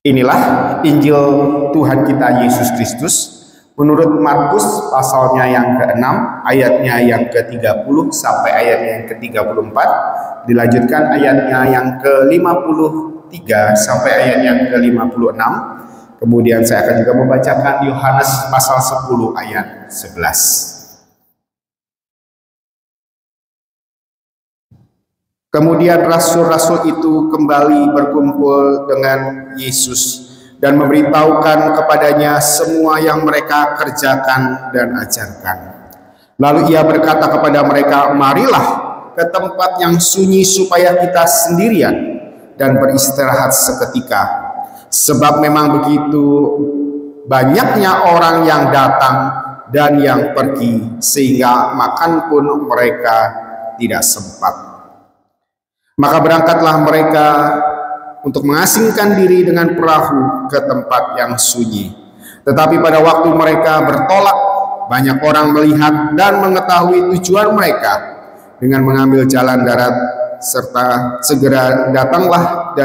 Inilah Injil Tuhan kita Yesus Kristus menurut Markus pasalnya yang ke-6 ayatnya yang ke-30 sampai ayatnya yang ke-34, dilanjutkan ayatnya yang ke-53 sampai ayat yang ke-56. Kemudian saya akan juga membacakan Yohanes pasal 10 ayat 11. Kemudian rasul-rasul itu kembali berkumpul dengan Yesus dan memberitahukan kepadanya semua yang mereka kerjakan dan ajarkan. Lalu ia berkata kepada mereka, "Marilah ke tempat yang sunyi supaya kita sendirian dan beristirahat seketika. Sebab memang begitu banyaknya orang yang datang dan yang pergi, sehingga makan pun mereka tidak sempat." Maka berangkatlah mereka untuk mengasingkan diri dengan perahu ke tempat yang sunyi. Tetapi pada waktu mereka bertolak, banyak orang melihat dan mengetahui tujuan mereka dengan mengambil jalan darat, serta segera datanglah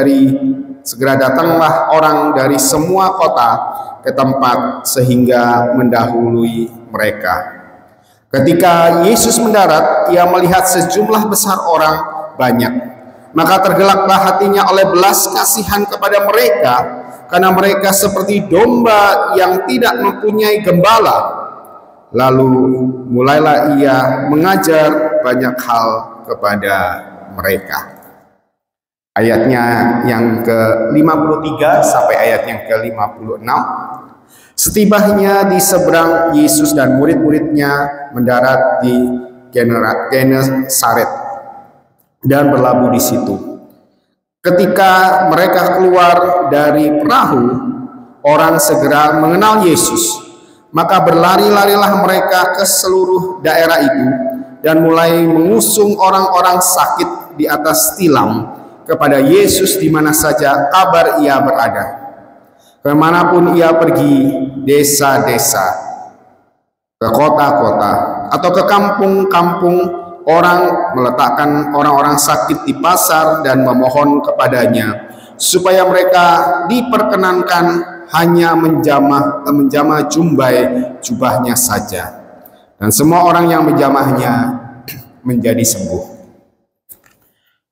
orang dari semua kota ke tempat sehingga mendahului mereka. Ketika Yesus mendarat, ia melihat sejumlah besar orang banyak. Maka tergelaklah hatinya oleh belas kasihan kepada mereka, karena mereka seperti domba yang tidak mempunyai gembala. Lalu mulailah ia mengajar banyak hal kepada mereka. Ayatnya yang ke-53 sampai ayat yang ke-56. Setibanya di seberang, Yesus dan murid-muridnya mendarat di Genesaret dan berlabuh di situ. Ketika mereka keluar dari perahu, orang segera mengenal Yesus. Maka berlari-larilah mereka ke seluruh daerah itu dan mulai mengusung orang-orang sakit di atas tilam kepada Yesus di mana saja kabar ia berada. Kemanapun ia pergi, desa-desa, ke kota-kota, atau ke kampung-kampung, orang meletakkan orang-orang sakit di pasar dan memohon kepadanya supaya mereka diperkenankan hanya menjamah jubahnya saja, dan semua orang yang menjamahnya menjadi sembuh.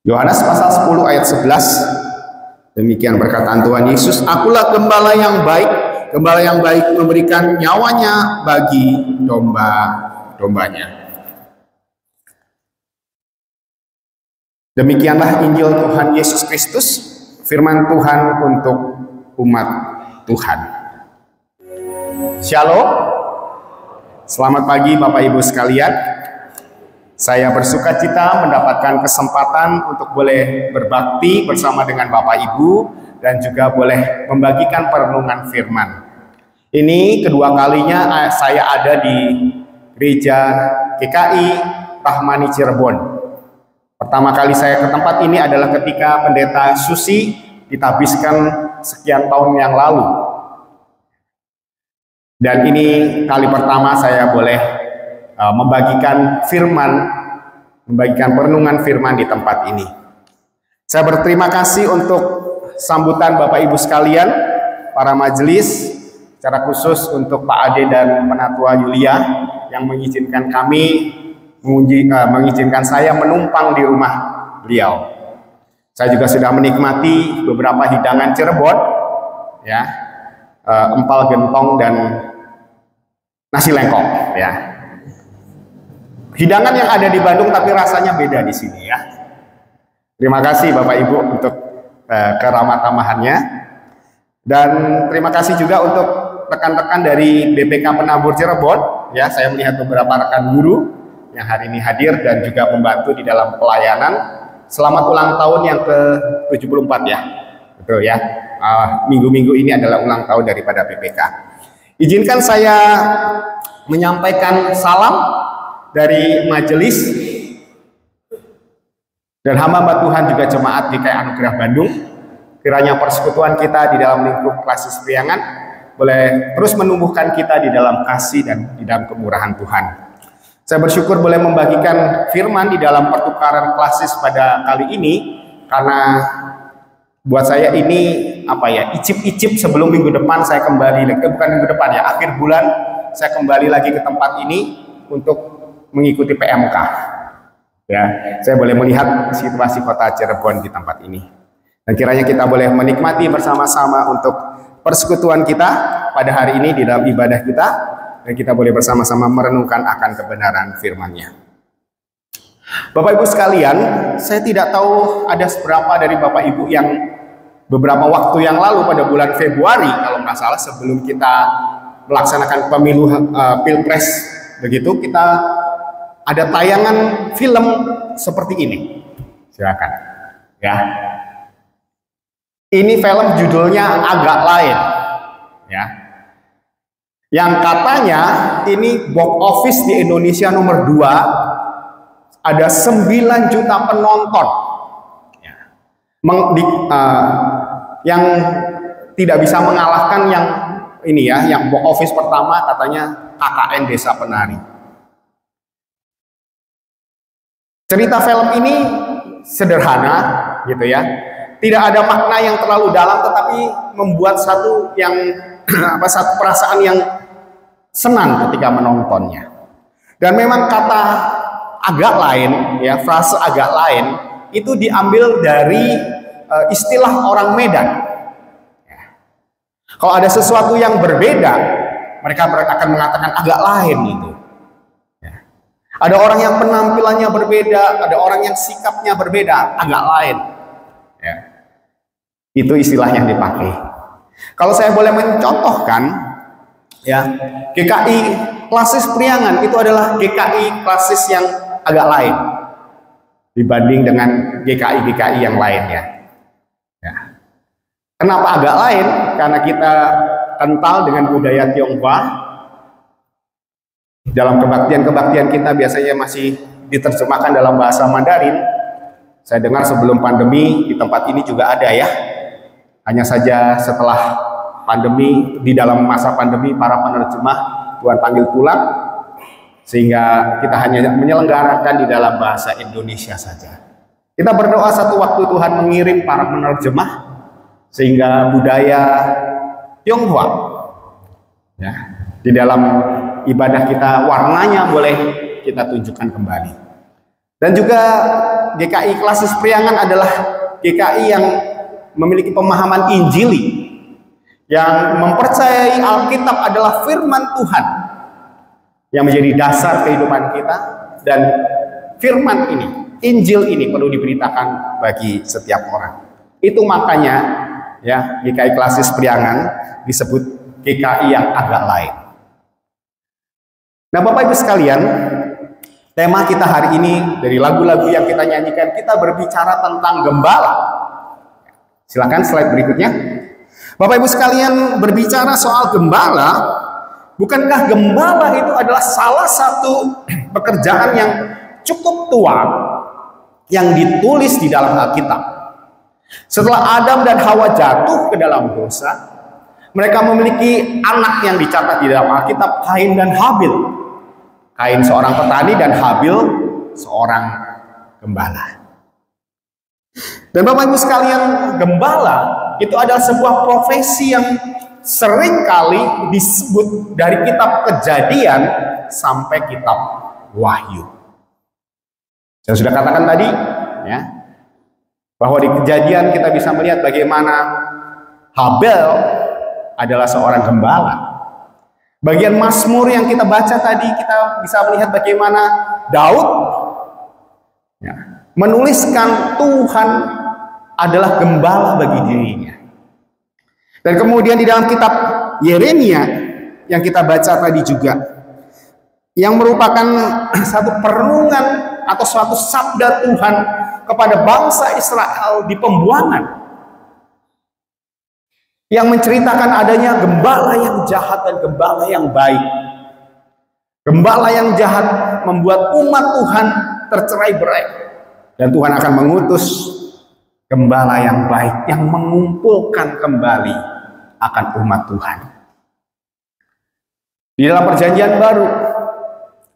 Yohanes pasal 10 ayat 11. Demikian perkataan Tuhan Yesus, "Akulah gembala yang baik. Gembala yang baik memberikan nyawanya bagi domba-dombanya." Demikianlah Injil Tuhan Yesus Kristus, firman Tuhan untuk umat Tuhan. Shalom. Selamat pagi Bapak Ibu sekalian. Saya bersuka cita mendapatkan kesempatan untuk boleh berbakti bersama dengan Bapak Ibu dan juga boleh membagikan perenungan firman. Ini kedua kalinya saya ada di Gereja GKI Rahmani Cirebon. Pertama kali saya ke tempat ini adalah ketika Pendeta Susi ditabiskan sekian tahun yang lalu. Dan ini kali pertama saya boleh membagikan perenungan firman di tempat ini. Saya berterima kasih untuk sambutan Bapak Ibu sekalian, para majelis, secara khusus untuk Pak Ade dan Penatua Yulia yang mengizinkan saya menumpang di rumah beliau. Saya juga sudah menikmati beberapa hidangan Cirebon, ya, empal gentong dan nasi lengkong, ya. Hidangan yang ada di Bandung tapi rasanya beda di sini, ya. Terima kasih Bapak Ibu untuk keramah tamahannya, dan terima kasih juga untuk rekan-rekan dari BPK Penabur Cirebon, ya. Saya melihat beberapa rekan guru yang hari ini hadir dan juga membantu di dalam pelayanan. Selamat ulang tahun yang ke-74 ya. Betul ya. Minggu-minggu ini adalah ulang tahun daripada BPK. Izinkan saya menyampaikan salam dari majelis dan hamba Tuhan juga jemaat GKI Anugerah Bandung. Kiranya persekutuan kita di dalam lingkup Klasis Priangan boleh terus menumbuhkan kita di dalam kasih dan di dalam kemurahan Tuhan. Saya bersyukur boleh membagikan firman di dalam pertukaran klasis pada kali ini, karena buat saya ini apa ya, icip-icip sebelum minggu depan saya kembali lagi, bukan minggu depan ya, akhir bulan saya kembali lagi ke tempat ini untuk mengikuti PMK. Ya, saya boleh melihat situasi kota Cirebon di tempat ini. Dan kiranya kita boleh menikmati bersama-sama untuk persekutuan kita pada hari ini di dalam ibadah kita, dan kita boleh bersama-sama merenungkan akan kebenaran firman-Nya. Bapak Ibu sekalian, saya tidak tahu ada seberapa dari Bapak Ibu yang beberapa waktu yang lalu pada bulan Februari kalau nggak salah, sebelum kita melaksanakan pemilu Pilpres begitu, kita ada tayangan film seperti ini. Silakan ya. Ini film judulnya Agak Lain ya. Yang katanya ini box office di Indonesia nomor 2, ada 9 juta penonton ya. Yang tidak bisa mengalahkan yang ini ya, yang box office pertama katanya KKN Desa Penari. Cerita film ini sederhana gitu ya, tidak ada makna yang terlalu dalam, tetapi membuat satu satu perasaan yang senang ketika menontonnya. Dan memang kata agak lain ya, frase agak lain itu diambil dari istilah orang Medan ya. Kalau ada sesuatu yang berbeda, mereka akan mengatakan agak lain itu ya. Ada orang yang penampilannya berbeda, ada orang yang sikapnya berbeda, agak lain ya. Itu istilah yang dipakai. Kalau saya boleh mencontohkan ya, GKI Klasis Priangan itu adalah GKI Klasis yang agak lain dibanding dengan GKI-GKI yang lainnya ya. Kenapa agak lain? Karena kita kental dengan budaya Tionghoa. Dalam kebaktian-kebaktian kita biasanya masih diterjemahkan dalam bahasa Mandarin. Saya dengar sebelum pandemi di tempat ini juga ada ya. Hanya saja setelah pandemi, di dalam masa pandemi para penerjemah Tuhan panggil pulang, sehingga kita hanya menyelenggarakan di dalam bahasa Indonesia saja. Kita berdoa satu waktu Tuhan mengirim para penerjemah sehingga budaya Tionghoa ya, di dalam ibadah kita warnanya boleh kita tunjukkan kembali. Dan juga GKI Klasis Priangan adalah GKI yang memiliki pemahaman Injili, yang mempercayai Alkitab adalah firman Tuhan yang menjadi dasar kehidupan kita, dan firman ini, Injil ini perlu diberitakan bagi setiap orang. Itu makanya ya, GKI Klasis Priangan disebut GKI yang agak lain. Nah Bapak Ibu sekalian, tema kita hari ini dari lagu-lagu yang kita nyanyikan, kita berbicara tentang gembala. Silakan slide berikutnya. Bapak Ibu sekalian, berbicara soal gembala, bukankah gembala itu adalah salah satu pekerjaan yang cukup tua yang ditulis di dalam Alkitab? Setelah Adam dan Hawa jatuh ke dalam dosa, mereka memiliki anak yang dicatat di dalam Alkitab, Kain dan Habil. Kain seorang petani dan Habil seorang gembala. Dan Bapak Ibu sekalian, gembala itu adalah sebuah profesi yang sering kali disebut dari kitab Kejadian sampai kitab Wahyu. Saya sudah katakan tadi ya, bahwa di Kejadian kita bisa melihat bagaimana Habel adalah seorang gembala. Bagian Mazmur yang kita baca tadi, kita bisa melihat bagaimana Daud ya, menuliskan Tuhan adalah gembala bagi dirinya. Dan kemudian di dalam kitab Yeremia yang kita baca tadi juga, yang merupakan satu perenungan atau suatu sabda Tuhan kepada bangsa Israel di pembuangan, yang menceritakan adanya gembala yang jahat dan gembala yang baik. Gembala yang jahat membuat umat Tuhan tercerai-berai, dan Tuhan akan mengutus gembala yang baik yang mengumpulkan kembali akan umat Tuhan. Di dalam perjanjian baru,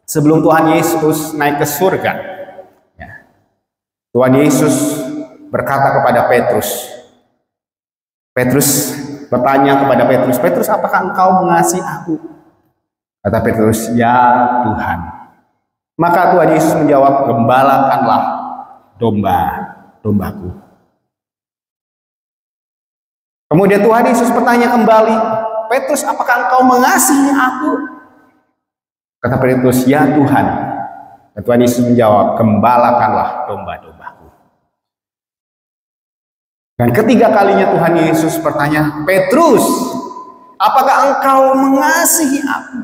sebelum Tuhan Yesus naik ke surga ya, Tuhan Yesus berkata kepada Petrus, Petrus bertanya kepada Petrus, "Petrus, apakah engkau mengasihi aku?" Kata Petrus, "Ya Tuhan." Maka Tuhan Yesus menjawab, "Gembalakanlah domba-dombaku." Kemudian Tuhan Yesus bertanya kembali, "Petrus, apakah engkau mengasihi aku?" Kata Petrus, "Ya Tuhan." Dan Tuhan Yesus menjawab, "Gembalakanlah domba-dombaku." Dan ketiga kalinya Tuhan Yesus bertanya, "Petrus, apakah engkau mengasihi aku?"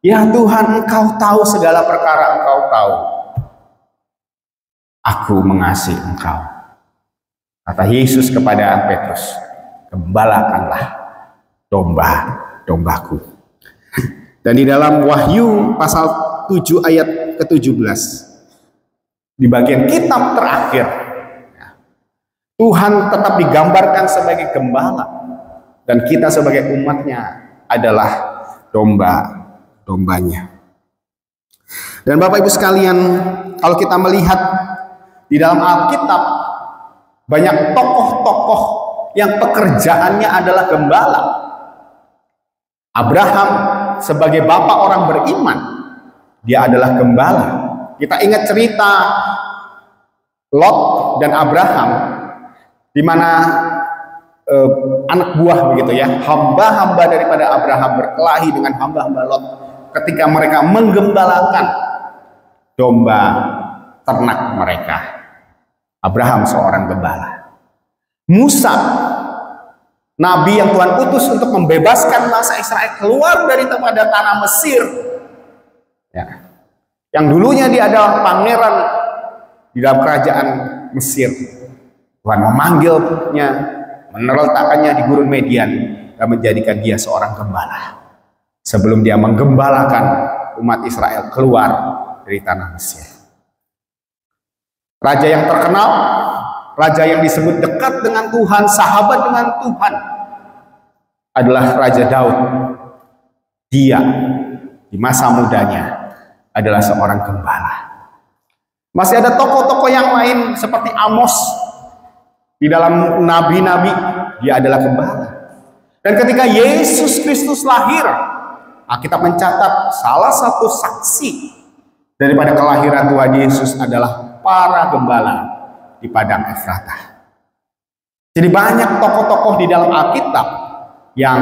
"Ya Tuhan, engkau tahu segala perkara, engkau tahu aku mengasihi engkau." Kata Yesus kepada Petrus, "Gembalakanlah domba-dombaku." Dan di dalam Wahyu pasal 7 ayat ke-17, di bagian kitab terakhir, Tuhan tetap digambarkan sebagai gembala, dan kita sebagai umatnya adalah domba-dombanya. Dan Bapak Ibu sekalian, kalau kita melihat di dalam Alkitab, banyak tokoh-tokoh yang pekerjaannya adalah gembala. Abraham sebagai bapak orang beriman, dia adalah gembala. Kita ingat cerita Lot dan Abraham, di mana anak buah begitu ya, hamba-hamba daripada Abraham berkelahi dengan hamba-hamba Lot ketika mereka menggembalakan domba ternak mereka. Abraham seorang gembala. Musa, nabi yang Tuhan utus untuk membebaskan bangsa Israel keluar daripada tanah Mesir, ya, yang dulunya dia adalah pangeran di dalam kerajaan Mesir. Tuhan memanggilnya, meletakkannya di gurun Median, dan menjadikan dia seorang gembala sebelum dia menggembalakan umat Israel keluar dari tanah Mesir. Raja yang terkenal, raja yang disebut dekat dengan Tuhan, sahabat dengan Tuhan, adalah Raja Daud. Dia di masa mudanya adalah seorang gembala. Masih ada tokoh-tokoh yang lain seperti Amos. Di dalam nabi-nabi, dia adalah gembala. Dan ketika Yesus Kristus lahir, Alkitab mencatat salah satu saksi daripada kelahiran Tuhan Yesus adalah para gembala di padang Efratah. Jadi banyak tokoh-tokoh di dalam Alkitab yang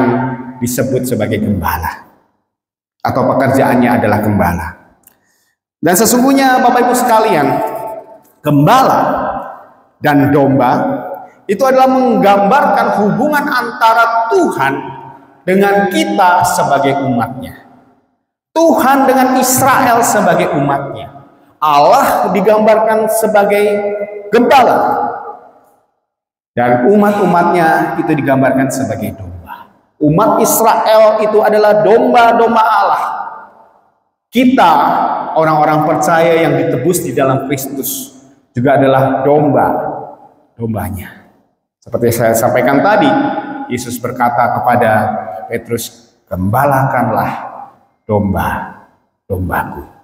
disebut sebagai gembala, atau pekerjaannya adalah gembala. Dan sesungguhnya Bapak Ibu sekalian, gembala dan domba itu adalah menggambarkan hubungan antara Tuhan dengan kita sebagai umatnya. Tuhan dengan Israel sebagai umatnya. Allah digambarkan sebagai gembala, dan umat-umatnya itu digambarkan sebagai domba. Umat Israel itu adalah domba-domba Allah. Kita, orang-orang percaya yang ditebus di dalam Kristus, juga adalah domba-dombanya. Seperti saya sampaikan tadi, Yesus berkata kepada Petrus, "Gembalakanlah domba-dombaku."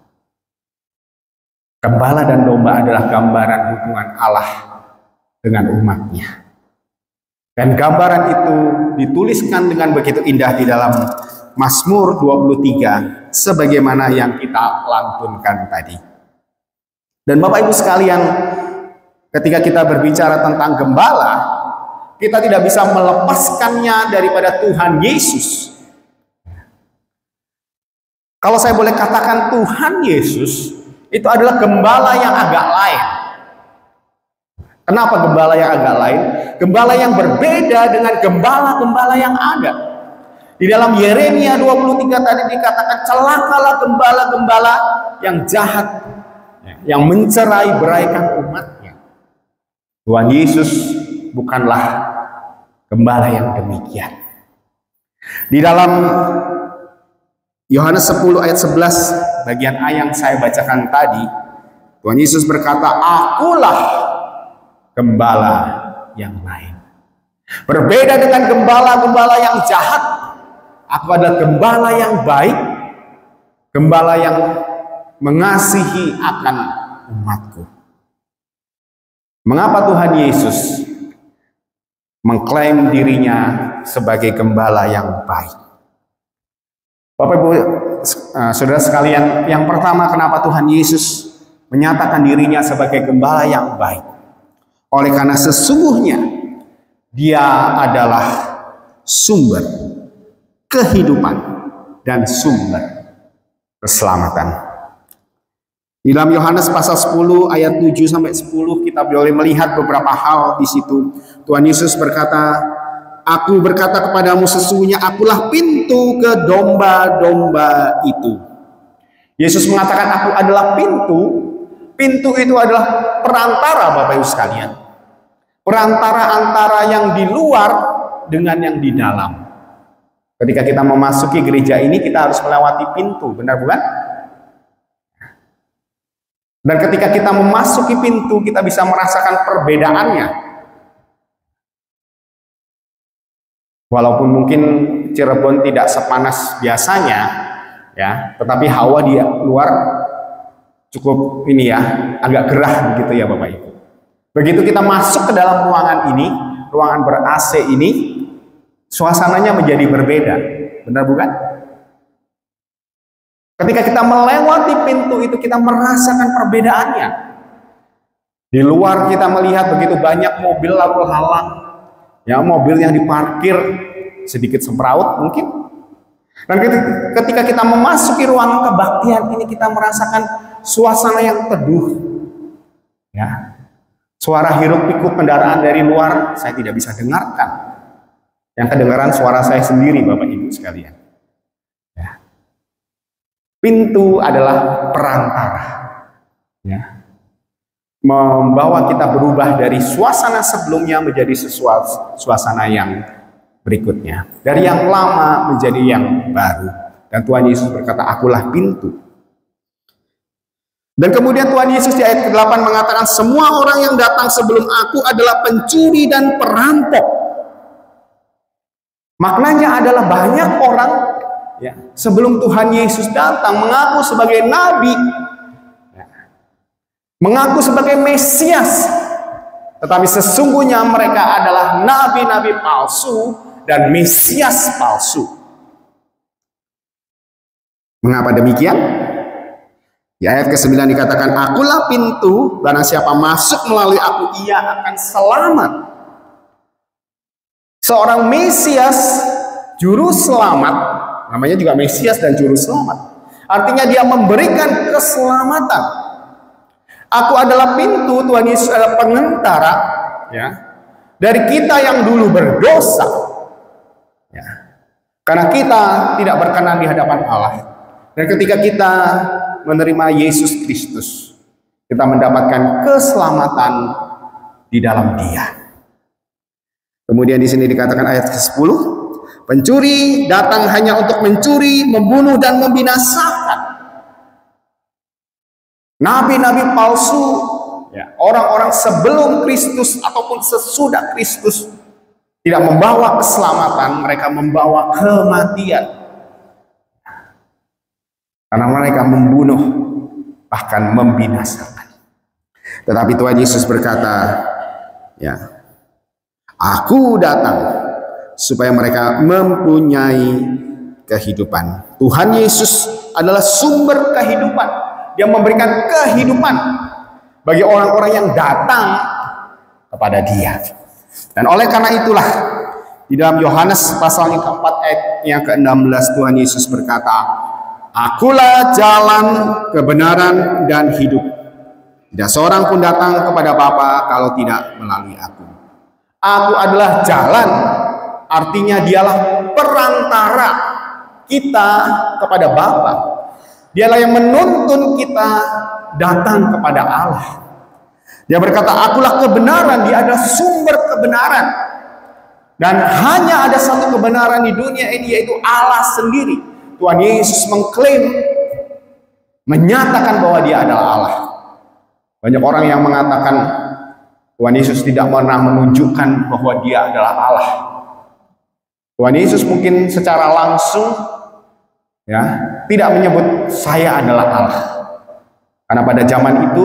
Gembala dan domba adalah gambaran hubungan Allah dengan umatnya. Dan gambaran itu dituliskan dengan begitu indah di dalam Mazmur 23, sebagaimana yang kita lantunkan tadi. Dan Bapak Ibu sekalian, ketika kita berbicara tentang gembala, kita tidak bisa melepaskannya daripada Tuhan Yesus. Kalau saya boleh katakan, Tuhan Yesus itu adalah gembala yang agak lain. Kenapa gembala yang agak lain? Gembala yang berbeda dengan gembala-gembala yang ada. Di dalam Yeremia 23 tadi dikatakan, "Celakalah gembala-gembala yang jahat, yang mencerai-beraikan umatnya." Tuhan Yesus bukanlah gembala yang demikian. Di dalam Yohanes 10 ayat 11, bagian ayat yang saya bacakan tadi, Tuhan Yesus berkata, "Akulah gembala yang lain. Berbeda dengan gembala-gembala yang jahat, aku adalah gembala yang baik, gembala yang mengasihi akan umatku." Mengapa Tuhan Yesus mengklaim dirinya sebagai gembala yang baik. Bapak Ibu, saudara sekalian, yang pertama kenapa Tuhan Yesus menyatakan dirinya sebagai gembala yang baik? Oleh karena sesungguhnya Dia adalah sumber kehidupan dan sumber keselamatan. Di dalam Yohanes pasal 10 ayat 7 sampai 10 kita boleh melihat beberapa hal di situ. Tuhan Yesus berkata, "Aku berkata kepadamu, sesungguhnya akulah pintu ke domba-domba itu." Yesus mengatakan aku adalah pintu. Pintu itu adalah perantara, Bapak Ibu sekalian. Perantara antara yang di luar dengan yang di dalam. Ketika kita memasuki gereja ini, kita harus melewati pintu, benar bukan? Dan ketika kita memasuki pintu, kita bisa merasakan perbedaannya. Walaupun mungkin Cirebon tidak sepanas biasanya, ya, tetapi hawa di luar cukup ini ya, agak gerah begitu ya Bapak Ibu. Begitu kita masuk ke dalam ruangan ini, ruangan ber-AC ini, suasananya menjadi berbeda. Benar bukan? Ketika kita melewati pintu itu, kita merasakan perbedaannya. Di luar kita melihat begitu banyak mobil lalu halang, ya, mobil yang diparkir sedikit semrawut mungkin. Dan ketika kita memasuki ruangan kebaktian ini, kita merasakan suasana yang teduh. Ya. Suara hiruk pikuk kendaraan dari luar saya tidak bisa dengarkan. Yang kedengaran suara saya sendiri, Bapak Ibu sekalian. Ya. Pintu adalah perantara, ya, membawa kita berubah dari suasana sebelumnya menjadi suasana yang berikutnya, dari yang lama menjadi yang baru. Dan Tuhan Yesus berkata, akulah pintu. Dan kemudian Tuhan Yesus di ayat ke-8 mengatakan, semua orang yang datang sebelum aku adalah pencuri dan perampok. Maknanya adalah banyak orang, ya, sebelum Tuhan Yesus datang mengaku sebagai nabi, ya, mengaku sebagai Mesias, tetapi sesungguhnya mereka adalah nabi-nabi palsu dan Mesias palsu. Mengapa demikian? Di ayat ke-9 dikatakan, akulah pintu, barang siapa masuk melalui aku, ia akan selamat. Seorang Mesias, juru selamat, namanya juga Mesias dan juru selamat. Artinya dia memberikan keselamatan. Aku adalah pintu, Tuhan Yesus adalah pengantara, ya, dari kita yang dulu berdosa, ya, karena kita tidak berkenan di hadapan Allah. Dan ketika kita menerima Yesus Kristus, kita mendapatkan keselamatan di dalam Dia. Kemudian di sini dikatakan ayat ke-10, pencuri datang hanya untuk mencuri, membunuh dan membinasakan. Nabi-nabi palsu, ya, orang-orang sebelum Kristus ataupun sesudah Kristus tidak membawa keselamatan, mereka membawa kematian. Karena mereka membunuh, bahkan membinasakan. Tetapi Tuhan Yesus berkata, ya, aku datang supaya mereka mempunyai kehidupan. Tuhan Yesus adalah sumber kehidupan. Dia memberikan kehidupan bagi orang-orang yang datang kepada Dia. Dan oleh karena itulah, di dalam Yohanes pasal yang keempat ayat yang ke-16 Tuhan Yesus berkata, akulah jalan, kebenaran, dan hidup. Tidak seorang pun datang kepada Bapa kalau tidak melalui aku. Aku adalah jalan, artinya dialah perantara kita kepada Bapa. Dialah yang menuntun kita datang kepada Allah. Dia berkata, akulah kebenaran, dia adalah sumber kebenaran. Dan hanya ada satu kebenaran di dunia ini, yaitu Allah sendiri. Tuhan Yesus mengklaim, menyatakan bahwa dia adalah Allah. Banyak orang yang mengatakan Tuhan Yesus tidak pernah menunjukkan bahwa dia adalah Allah. Tuhan Yesus mungkin secara langsung, ya, tidak menyebut saya adalah Allah. Karena pada zaman itu,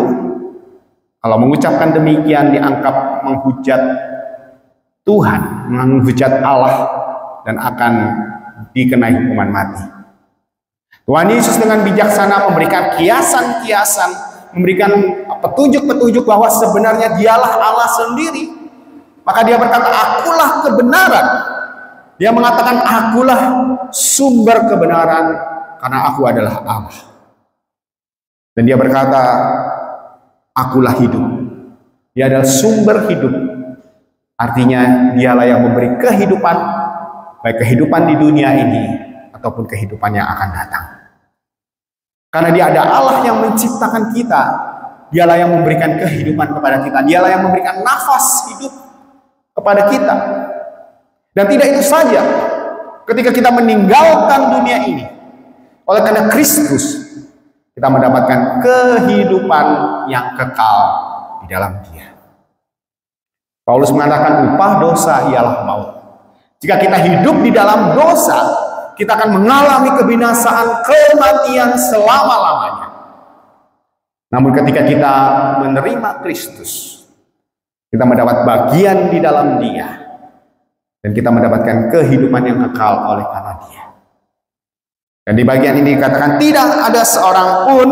kalau mengucapkan demikian dianggap menghujat Tuhan, menghujat Allah, dan akan dikenai hukuman mati. Tuhan Yesus dengan bijaksana memberikan kiasan-kiasan, memberikan petunjuk-petunjuk bahwa sebenarnya dialah Allah sendiri. Maka dia berkata, akulah kebenaran. Dia mengatakan, akulah sumber kebenaran, karena aku adalah Allah. Dan dia berkata, akulah hidup. Dia adalah sumber hidup. Artinya dialah yang memberi kehidupan, baik kehidupan di dunia ini ataupun kehidupan yang akan datang. Karena dia ada Allah yang menciptakan kita. Dialah yang memberikan kehidupan kepada kita. Dialah yang memberikan nafas hidup kepada kita. Dan tidak itu saja. Ketika kita meninggalkan dunia ini, oleh karena Kristus, kita mendapatkan kehidupan yang kekal di dalam Dia. Paulus mengatakan upah dosa ialah maut. Jika kita hidup di dalam dosa, kita akan mengalami kebinasaan, kematian selama-lamanya. Namun ketika kita menerima Kristus, kita mendapat bagian di dalam Dia, dan kita mendapatkan kehidupan yang kekal oleh karena Dia. Dan di bagian ini dikatakan, tidak ada seorang pun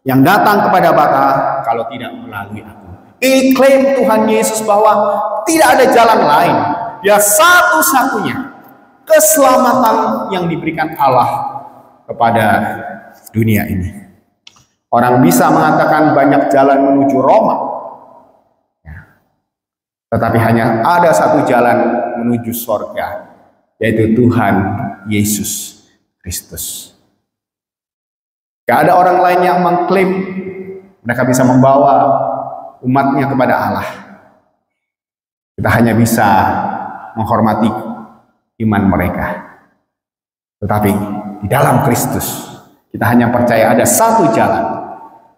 yang datang kepada Bapa kalau tidak melalui aku. Ini klaim Tuhan Yesus bahwa tidak ada jalan lain. Dia satu-satunya keselamatan yang diberikan Allah kepada dunia ini. Orang bisa mengatakan banyak jalan menuju Roma, tetapi hanya ada satu jalan menuju surga, yaitu Tuhan Yesus Kristus. Gak ada orang lain yang mengklaim mereka bisa membawa umatnya kepada Allah. Kita hanya bisa menghormati iman mereka. Tetapi di dalam Kristus, kita hanya percaya ada satu jalan,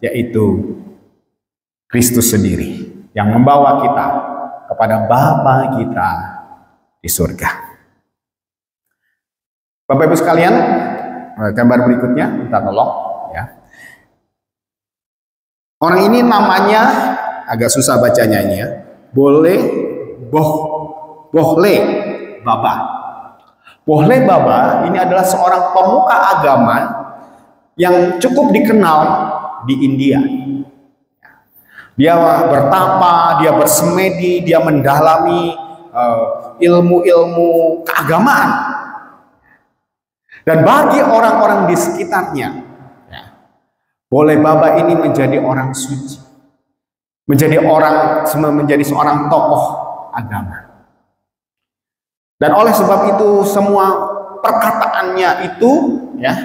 yaitu Kristus sendiri yang membawa kita kepada Bapa kita di surga. Bapak Ibu sekalian, gambar berikutnya minta tolong ya. Orang ini namanya agak susah bacanya ini ya. Bohle Baba. Bohle Baba ini adalah seorang pemuka agama yang cukup dikenal di India. Dia bertapa, dia bersemedi, dia mendalami ilmu-ilmu keagamaan. Dan bagi orang-orang di sekitarnya, Bohle Baba ini menjadi orang suci, menjadi seorang tokoh agama. Dan oleh sebab itu semua perkataannya itu ya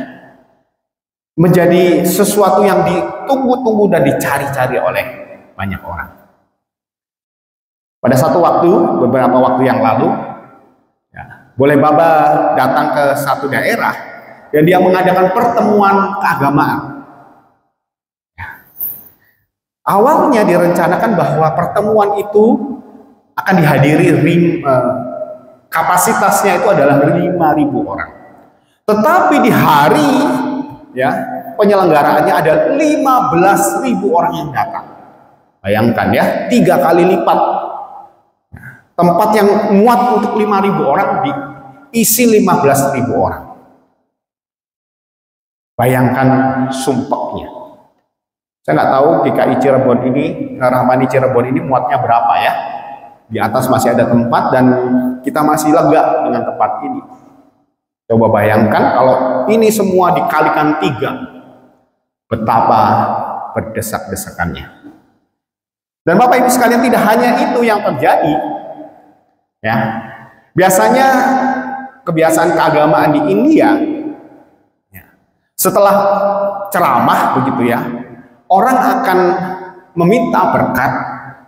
menjadi sesuatu yang ditunggu-tunggu dan dicari-cari oleh banyak orang. Pada satu waktu, beberapa waktu yang lalu, Bohle Baba datang ke satu daerah dan dia mengadakan pertemuan keagamaan. Awalnya direncanakan bahwa pertemuan itu akan dihadiri kapasitasnya itu adalah 5.000 orang. Tetapi di hari penyelenggaraannya ada 15.000 orang yang datang. Bayangkan ya, 3 kali lipat. Tempat yang muat untuk 5.000 orang diisi 15.000 orang. Bayangkan sumpeknya. Saya nggak tahu DKI Cirebon ini, Rahmani Cirebon ini muatnya berapa ya. Di atas masih ada tempat dan kita masih lega dengan tempat ini. Coba bayangkan kalau ini semua dikalikan 3, betapa berdesak-desakannya. Dan Bapak Ibu sekalian, tidak hanya itu yang terjadi. Ya, biasanya kebiasaan keagamaan di India, setelah ceramah begitu ya, orang akan meminta berkat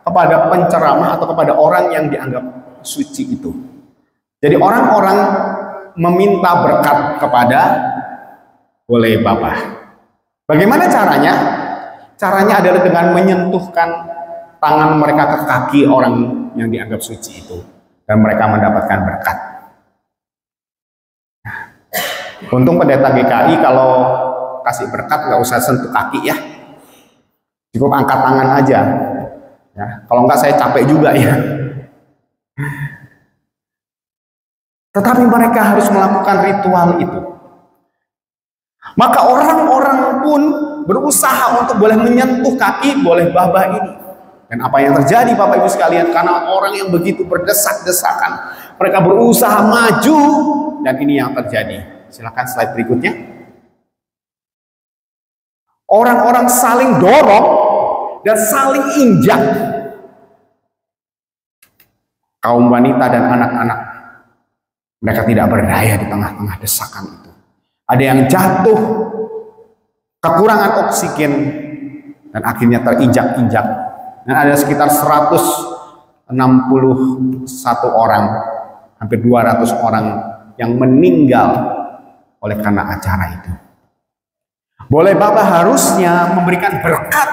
kepada penceramah atau kepada orang yang dianggap suci itu. Jadi orang-orang meminta berkat kepada Bohle Baba. Bagaimana caranya? Caranya adalah dengan menyentuhkan tangan mereka ke kaki orang yang dianggap suci itu, dan mereka mendapatkan berkat. Untung pendeta GKI kalau kasih berkat nggak usah sentuh kaki ya, cukup angkat tangan aja. Ya, kalau enggak saya capek juga ya. Tetapi mereka harus melakukan ritual itu. Maka orang-orang pun berusaha untuk boleh menyentuh kaki, boleh babah ini. Dan apa yang terjadi Bapak Ibu sekalian, karena orang yang begitu berdesak-desakan, mereka berusaha maju, dan ini yang terjadi. Silakan slide berikutnya. Orang-orang saling dorong dan saling injak. Kaum wanita dan anak-anak, mereka tidak berdaya di tengah-tengah desakan itu. Ada yang jatuh, kekurangan oksigen, dan akhirnya terinjak-injak. Dan ada sekitar 161 orang, hampir 200 orang yang meninggal oleh karena acara itu. Boleh Bapak harusnya memberikan berkat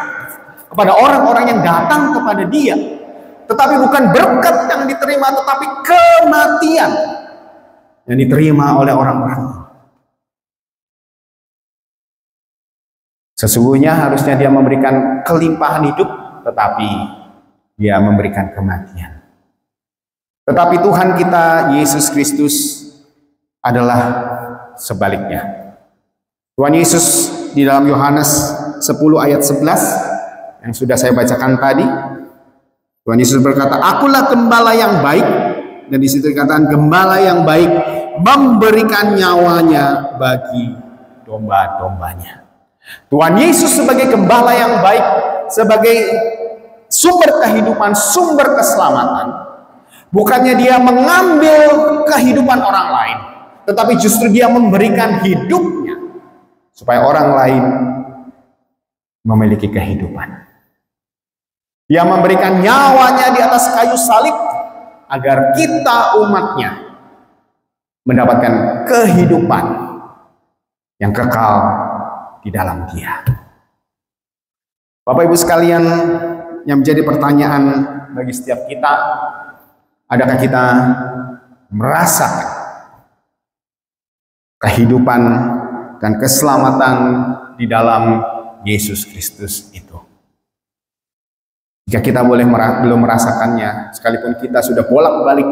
kepada orang-orang yang datang kepada dia. Tetapi bukan berkat yang diterima, tetapi kematian yang diterima oleh orang-orang. Sesungguhnya harusnya dia memberikan kelimpahan hidup, tetapi dia memberikan kematian. Tetapi Tuhan kita Yesus Kristus adalah sebaliknya. Tuhan Yesus di dalam Yohanes 10 ayat 11 yang sudah saya bacakan tadi, Tuhan Yesus berkata, "Akulah gembala yang baik," dan di situ dikatakan gembala yang baik memberikan nyawanya bagi domba-dombanya. Tuhan Yesus sebagai gembala yang baik, sebagai sumber kehidupan, sumber keselamatan, bukannya dia mengambil kehidupan orang lain, tetapi justru dia memberikan hidupnya supaya orang lain memiliki kehidupan. Dia memberikan nyawanya di atas kayu salib agar kita umatnya mendapatkan kehidupan yang kekal di dalam Dia. Bapak Ibu sekalian, yang menjadi pertanyaan bagi setiap kita, adakah kita merasakan kehidupan dan keselamatan di dalam Yesus Kristus itu? Jika kita belum merasakannya, sekalipun kita sudah bolak-balik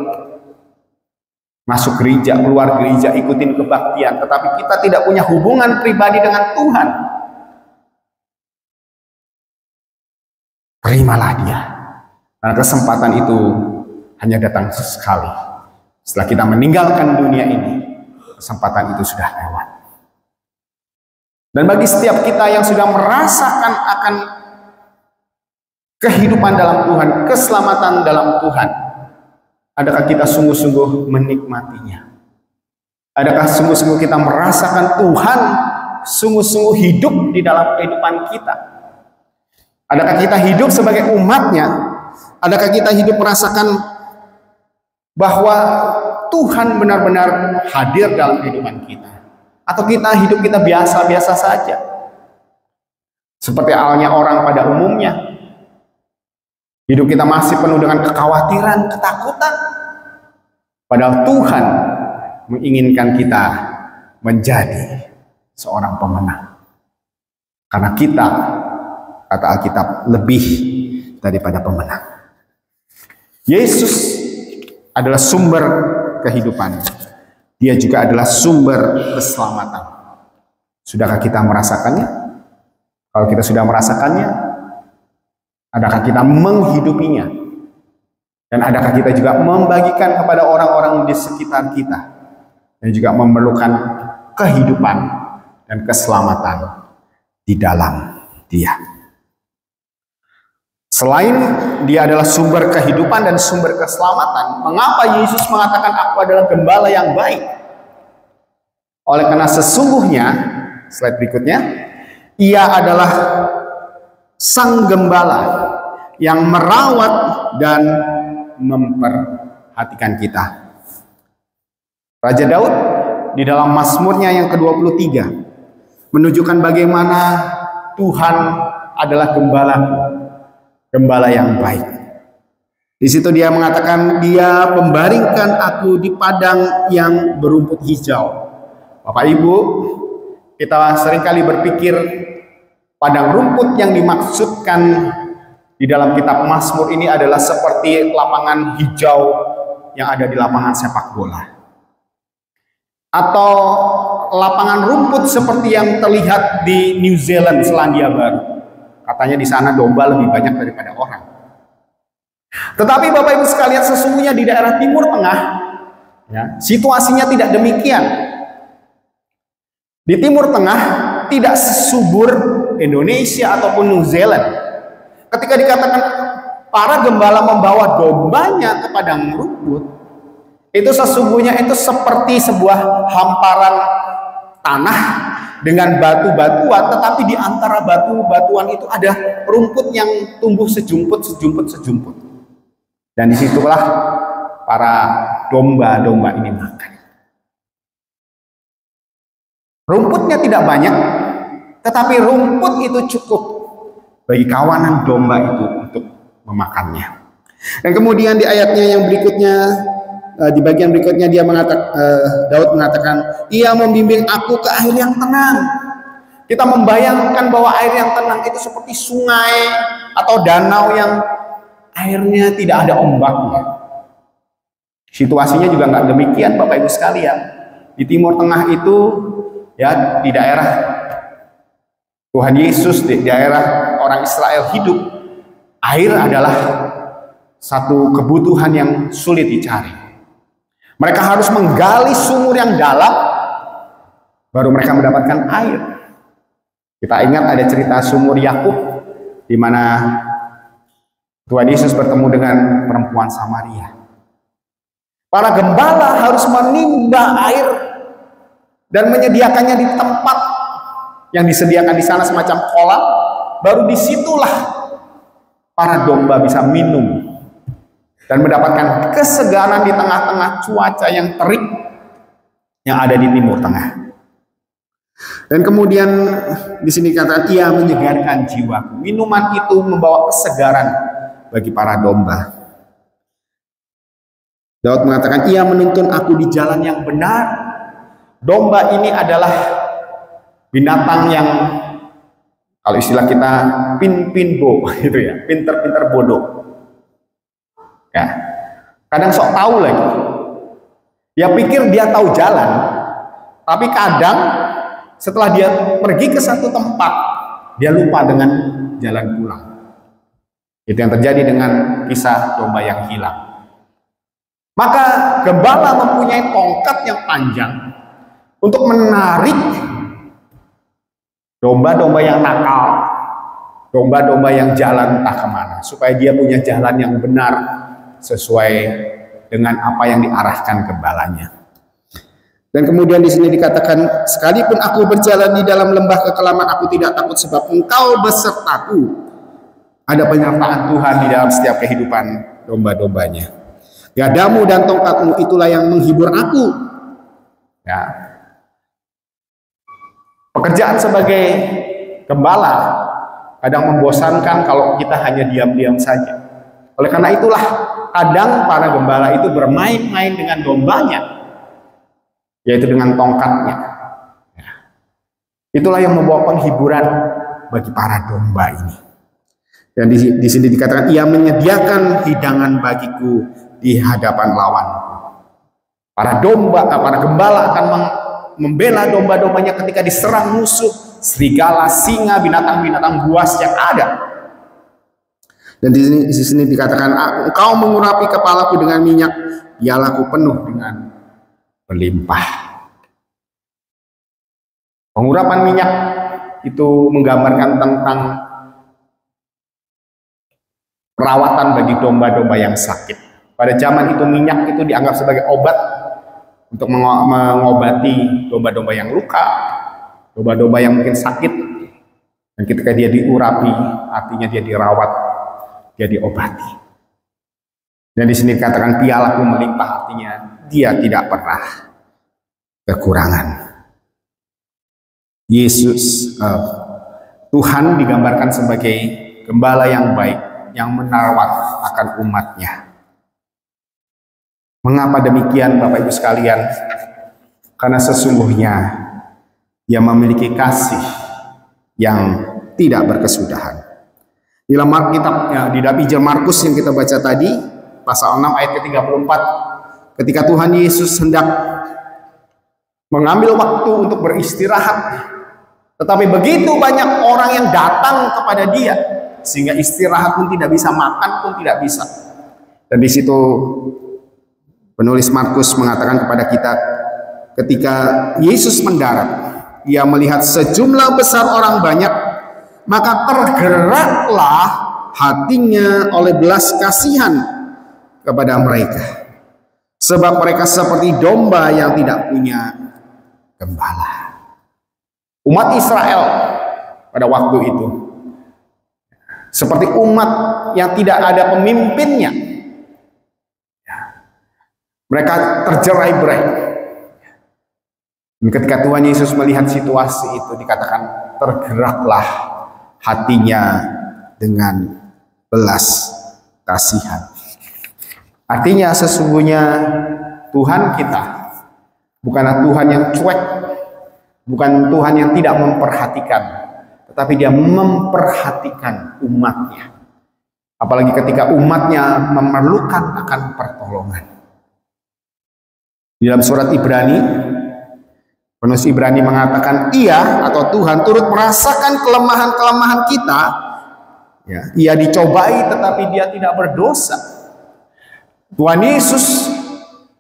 masuk gereja, keluar gereja, ikutin kebaktian, tetapi kita tidak punya hubungan pribadi dengan Tuhan, terimalah Dia. Karena kesempatan itu hanya datang sekali. Setelah kita meninggalkan dunia ini, kesempatan itu sudah lewat. Dan bagi setiap kita yang sudah merasakan akan kehidupan dalam Tuhan, keselamatan dalam Tuhan, adakah kita sungguh-sungguh menikmatinya? Adakah sungguh-sungguh kita merasakan Tuhan sungguh-sungguh hidup di dalam kehidupan kita? Adakah kita hidup sebagai umatnya? Adakah kita hidup merasakan bahwa Tuhan benar-benar hadir dalam kehidupan kita? Atau kita hidup kita biasa-biasa saja? Seperti halnya orang pada umumnya. Hidup kita masih penuh dengan kekhawatiran, ketakutan. Padahal Tuhan menginginkan kita menjadi seorang pemenang. Karena kita, kata Alkitab, lebih daripada pemenang. Yesus adalah sumber kehidupan. Dia juga adalah sumber keselamatan. Sudahkah kita merasakannya? Kalau kita sudah merasakannya, adakah kita menghidupinya? Dan adakah kita juga membagikan kepada orang-orang di sekitar kita yang juga memerlukan kehidupan dan keselamatan di dalam Dia? Selain Dia adalah sumber kehidupan dan sumber keselamatan, mengapa Yesus mengatakan aku adalah gembala yang baik? Oleh karena sesungguhnya, slide berikutnya, Ia adalah sang gembala yang merawat dan memperhatikan kita. Raja Daud di dalam Mazmurnya yang ke-23 menunjukkan bagaimana Tuhan adalah gembala yang baik. Di situ dia mengatakan, Dia membaringkan aku di padang yang berumput hijau. Bapak Ibu, kita seringkali berpikir padang rumput yang dimaksudkan di dalam kitab Mazmur ini adalah seperti lapangan hijau yang ada di lapangan sepak bola. Atau lapangan rumput seperti yang terlihat di New Zealand, Selandia Baru. Katanya di sana domba lebih banyak daripada orang. Tetapi Bapak Ibu sekalian, sesungguhnya di daerah Timur Tengah, ya, situasinya tidak demikian. Di Timur Tengah tidak sesubur Indonesia ataupun New Zealand. Ketika dikatakan para gembala membawa dombanya ke padang rumput, itu sesungguhnya itu seperti sebuah hamparan tanah dengan batu-batuan, tetapi di antara batu-batuan itu ada rumput yang tumbuh sejumput. Dan disitulah para domba-domba ini makan. Rumputnya tidak banyak, tetapi rumput itu cukup bagi kawanan domba itu untuk memakannya. Dan kemudian di ayatnya yang berikutnya, di bagian berikutnya dia mengatakan, Daud mengatakan, ia membimbing aku ke air yang tenang. Kita membayangkan bahwa air yang tenang itu seperti sungai atau danau yang airnya tidak ada ombaknya. Situasinya juga nggak demikian Bapak Ibu sekalian. Di Timur Tengah itu, ya, di daerah Tuhan Yesus, di daerah orang Israel hidup, air adalah satu kebutuhan yang sulit dicari. Mereka harus menggali sumur yang dalam, baru mereka mendapatkan air. Kita ingat ada cerita sumur Yakub, di mana Tuhan Yesus bertemu dengan perempuan Samaria. Para gembala harus menimba air dan menyediakannya di tempat yang disediakan di sana semacam kolam, baru disitulah para domba bisa minum dan mendapatkan kesegaran di tengah-tengah cuaca yang terik yang ada di Timur Tengah. Dan kemudian di sini kata ia menyegarkan jiwaku. Minuman itu membawa kesegaran bagi para domba. Daud mengatakan ia menuntun aku di jalan yang benar. Domba ini adalah binatang yang kalau istilah kita pin-pin-bo gitu ya, pinter-pinter bodoh. Ya. Kadang sok tahu lagi. Dia pikir dia tahu jalan, tapi kadang setelah dia pergi ke satu tempat, dia lupa dengan jalan pulang. Itu yang terjadi dengan kisah domba yang hilang. Maka gembala mempunyai tongkat yang panjang untuk menarik domba-domba yang nakal, domba-domba yang jalan entah kemana, supaya dia punya jalan yang benar sesuai dengan apa yang diarahkan gembalanya. Dan kemudian di sini dikatakan, sekalipun aku berjalan di dalam lembah kekelaman, aku tidak takut sebab Engkau besertaku. Ada penyertaan Tuhan di dalam setiap kehidupan domba-dombanya. Gadamu dan tongkatmu itulah yang menghibur aku. Ya. Pekerjaan sebagai gembala kadang membosankan kalau kita hanya diam-diam saja. Oleh karena itulah kadang para gembala itu bermain-main dengan dombanya, yaitu dengan tongkatnya. Ya. Itulah yang membawa penghiburan bagi para domba ini. Dan di sini dikatakan ia menyediakan hidangan bagiku di hadapan lawanku. Para gembala akan membela domba-dombanya ketika diserang musuh, serigala, singa, binatang-binatang buas yang ada. Dan di sini dikatakan engkau mengurapi kepalaku dengan minyak, pialaku penuh dengan berlimpah. Pengurapan minyak itu menggambarkan tentang perawatan bagi domba-domba yang sakit. Pada zaman itu minyak itu dianggap sebagai obat untuk mengobati domba-domba yang luka, domba-domba yang mungkin sakit. Dan ketika dia diurapi, artinya dia dirawat, dia diobati. Dan di sini dikatakan pialaku melimpah, artinya dia tidak pernah kekurangan. Yesus, Tuhan digambarkan sebagai gembala yang baik, yang merawat akan umatnya. Mengapa demikian Bapak Ibu sekalian? Karena sesungguhnya Dia memiliki kasih yang tidak berkesudahan. Di dalam kitab di dalam Injil Markus yang kita baca tadi, pasal 6 ayat ke-34, ketika Tuhan Yesus hendak mengambil waktu untuk beristirahat, tetapi begitu banyak orang yang datang kepada dia sehingga istirahat pun tidak bisa, makan pun tidak bisa. Dan di situ penulis Markus mengatakan kepada kita, ketika Yesus mendarat, ia melihat sejumlah besar orang banyak, maka tergeraklah hatinya oleh belas kasihan kepada mereka, sebab mereka seperti domba yang tidak punya gembala. Umat Israel pada waktu itu seperti umat yang tidak ada pemimpinnya. Mereka terjerai-berai. Dan ketika Tuhan Yesus melihat situasi itu, dikatakan tergeraklah hatinya dengan belas kasihan. Artinya sesungguhnya Tuhan kita bukanlah Tuhan yang cuek, bukan Tuhan yang tidak memperhatikan, tetapi dia memperhatikan umatnya. Apalagi ketika umatnya memerlukan akan pertolongan. Di dalam surat Ibrani, penulis Ibrani mengatakan, ia atau Tuhan turut merasakan kelemahan-kelemahan kita. Ya, ia dicobai tetapi dia tidak berdosa. Tuhan Yesus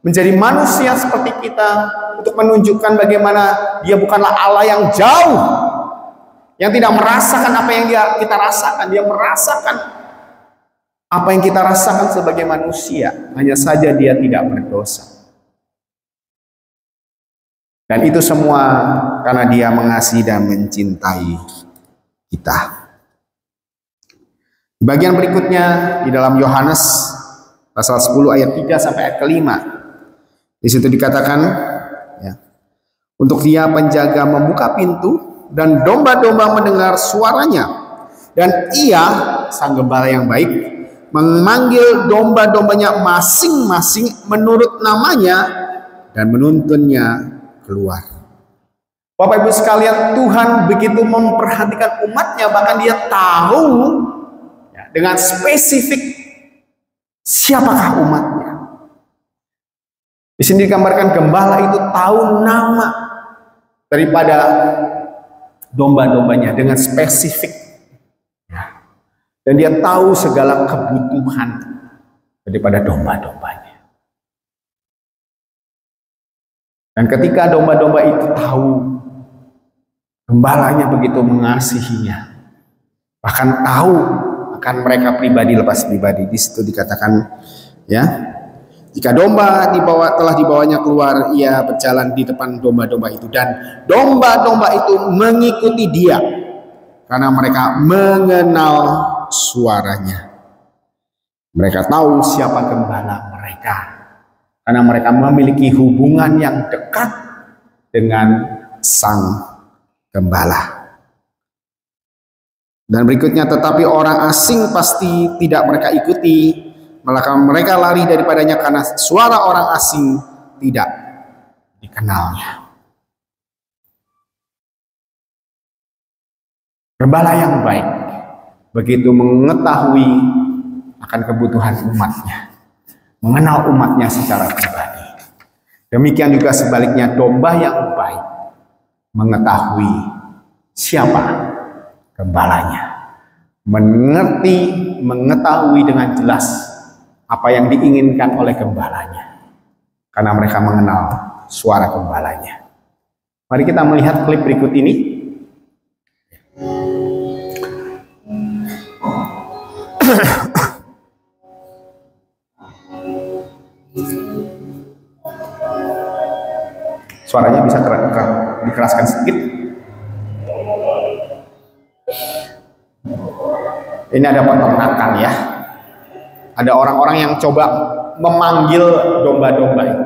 menjadi manusia seperti kita untuk menunjukkan bagaimana dia bukanlah Allah yang jauh, yang tidak merasakan apa yang kita rasakan. Dia merasakan apa yang kita rasakan sebagai manusia, hanya saja dia tidak berdosa. Dan itu semua karena dia mengasihi dan mencintai kita. Di bagian berikutnya di dalam Yohanes pasal 10 ayat 3 sampai ayat ke-5. Di situ dikatakan, ya, untuk dia penjaga membuka pintu dan domba-domba mendengar suaranya. Dan ia, sang gembala yang baik, memanggil domba-dombanya masing-masing menurut namanya dan menuntunnya keluar. Bapak Ibu sekalian, Tuhan begitu memperhatikan umatnya, bahkan dia tahu ya, dengan spesifik siapakah umatnya. Di sini digambarkan gembala itu tahu nama daripada domba-dombanya dengan spesifik. Ya. Dan dia tahu segala kebutuhan daripada domba-dombanya. Dan ketika domba-domba itu tahu gembalanya begitu mengasihinya, bahkan tahu akan mereka pribadi lepas pribadi, di situ dikatakan, ya, jika domba telah dibawanya keluar, ia berjalan di depan domba-domba itu, dan domba-domba itu mengikuti dia karena mereka mengenal suaranya. Mereka tahu siapa gembala mereka, karena mereka memiliki hubungan yang dekat dengan sang gembala. Dan berikutnya, tetapi orang asing pasti tidak mereka ikuti, maka mereka lari daripadanya karena suara orang asing tidak dikenalnya. Gembala yang baik begitu mengetahui akan kebutuhan umatnya, mengenal umatnya secara pribadi. Demikian juga sebaliknya, domba yang baik mengetahui siapa gembalanya, mengetahui dengan jelas apa yang diinginkan oleh gembalanya, karena mereka mengenal suara gembalanya. Mari kita melihat klip berikut ini. Suaranya bisa dikeraskan sedikit. Ini ada peternakan ya. Ada orang-orang yang coba memanggil domba-domba itu.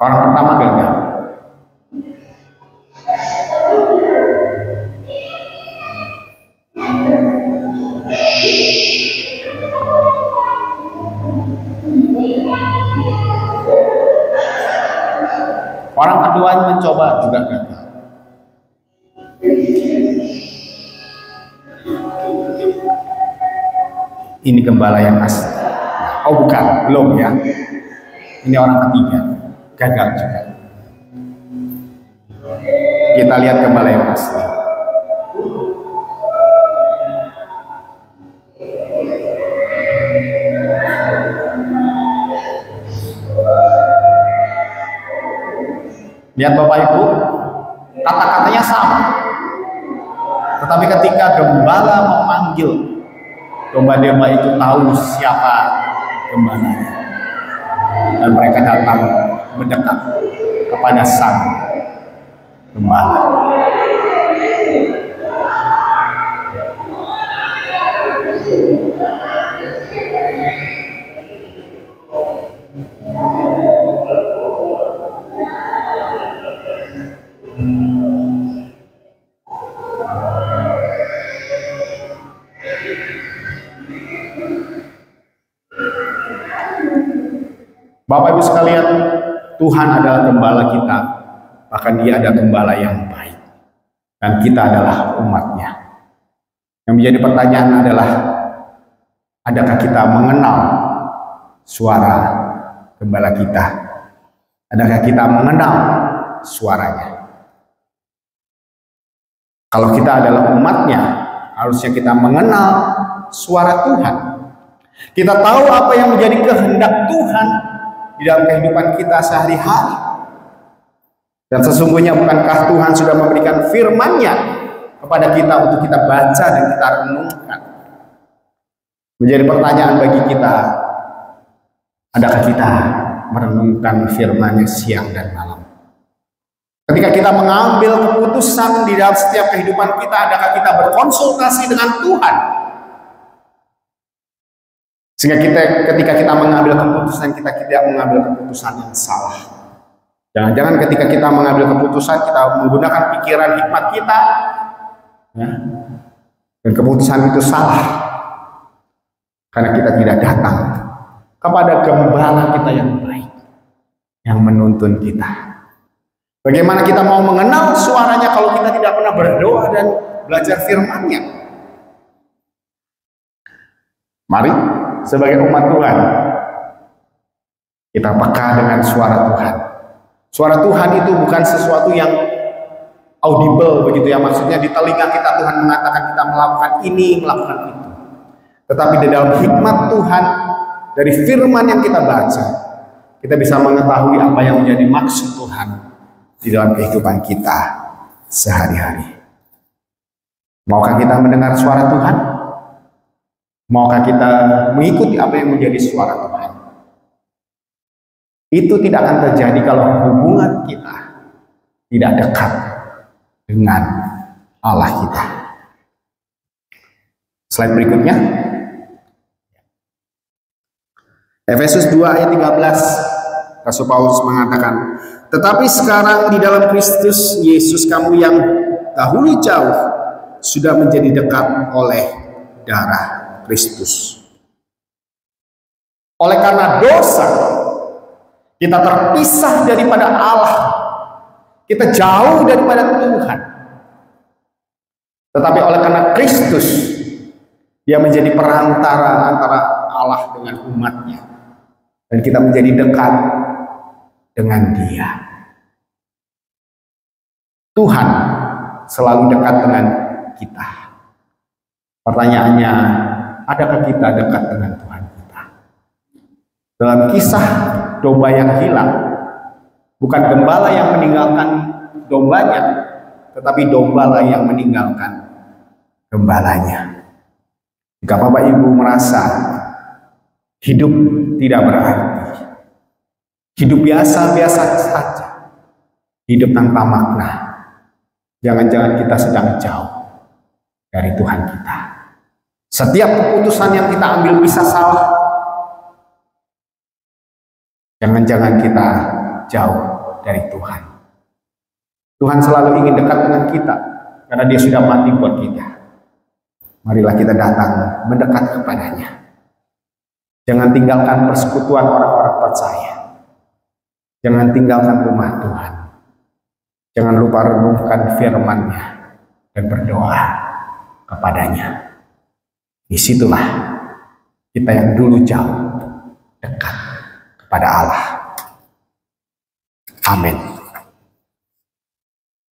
Orang pertama gagal. Orang kedua mencoba juga gagal. Ini gembala yang asli. Oh bukan, belum ya. Ini orang ketiga, gagal juga. Kita lihat gembala yang asli. Lihat Bapak Ibu, kata-katanya sama. Tetapi ketika gembala memanggil, domba-domba itu tahu siapa gembalanya. Dan mereka datang mendekat kepada sang gembala. Bapak Ibu sekalian, Tuhan adalah gembala kita, bahkan Dia adalah gembala yang baik, dan kita adalah umat-Nya. Yang menjadi pertanyaan adalah, adakah kita mengenal suara gembala kita? Adakah kita mengenal suaranya? Kalau kita adalah umat-Nya, harusnya kita mengenal suara Tuhan. Kita tahu apa yang menjadi kehendak Tuhan di dalam kehidupan kita sehari-hari. Dan sesungguhnya bukankah Tuhan sudah memberikan firman-Nya kepada kita untuk kita baca dan kita renungkan? Menjadi pertanyaan bagi kita, adakah kita merenungkan firman-Nya siang dan malam? Ketika kita mengambil keputusan di dalam setiap kehidupan kita, adakah kita berkonsultasi dengan Tuhan? Sehingga ketika kita mengambil keputusan, kita tidak mengambil keputusan yang salah. Jangan-jangan ketika kita mengambil keputusan, kita menggunakan pikiran hikmat kita, ya, dan keputusan itu salah. Karena kita tidak datang kepada gembala kita yang baik, yang menuntun kita. Bagaimana kita mau mengenal suaranya kalau kita tidak pernah berdoa dan belajar firman-Nya? Mari sebagai umat Tuhan, kita peka dengan suara Tuhan. Suara Tuhan itu bukan sesuatu yang audible begitu ya, maksudnya di telinga kita Tuhan mengatakan kita melakukan ini, melakukan itu. Tetapi di dalam hikmat Tuhan, dari firman yang kita baca, kita bisa mengetahui apa yang menjadi maksud Tuhan di dalam kehidupan kita sehari-hari. Maukah kita mendengar suara Tuhan? Maukah kita mengikuti apa yang menjadi suara Tuhan? Itu tidak akan terjadi kalau hubungan kita tidak dekat dengan Allah kita. Slide berikutnya. Efesus 2 ayat 13. Rasul Paulus mengatakan, tetapi sekarang di dalam Kristus Yesus, kamu yang dahulu jauh sudah menjadi dekat oleh darah Kristus. Oleh karena dosa, kita terpisah daripada Allah. Kita jauh daripada Tuhan. Tetapi oleh karena Kristus, Dia menjadi perantara antara Allah dengan umat-Nya. Dan kita menjadi dekat dengan Dia. Tuhan selalu dekat dengan kita. Pertanyaannya, adakah kita dekat dengan Tuhan kita? Dalam kisah domba yang hilang, bukan gembala yang meninggalkan dombanya, tetapi domba yang meninggalkan gembalanya. Jika Bapak Ibu merasa hidup tidak berarti, hidup biasa-biasa saja, hidup tanpa makna, jangan-jangan kita sedang jauh dari Tuhan kita. Setiap keputusan yang kita ambil bisa salah. Jangan-jangan kita jauh dari Tuhan. Tuhan selalu ingin dekat dengan kita, karena Dia sudah mati buat kita. Marilah kita datang mendekat kepadanya. Jangan tinggalkan persekutuan orang-orang percaya. Jangan tinggalkan rumah Tuhan. Jangan lupa renungkan firman-Nya dan berdoa kepadanya. Disitulah kita yang dulu jauh dekat kepada Allah. Amin.